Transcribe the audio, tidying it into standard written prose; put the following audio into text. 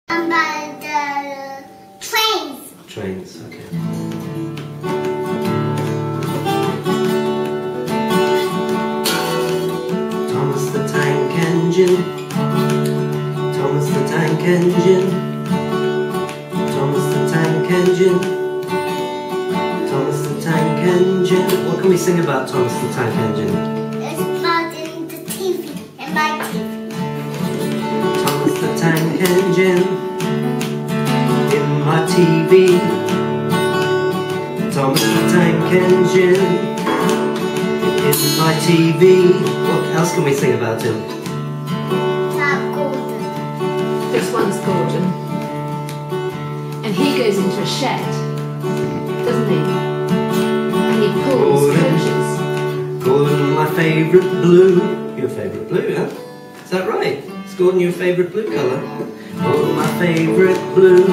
About the trains. Trains, okay. Thomas the Tank Engine. Thomas the Tank Engine. Thomas the Tank Engine. Thomas the Tank Engine. What can we sing about Thomas the Tank Engine? It's about in the TV, in my TV. Thomas the Tank Engine in my TV. Thomas the Tank Engine in my TV. What else can we sing about him? Not golden. This one's Gordon. And he goes into a shed, doesn't he? And he pulls coaches. Gordon, my favourite blue. Your favourite blue, huh? Is that right? Is Gordon your favourite blue colour? Gordon, my favourite blue.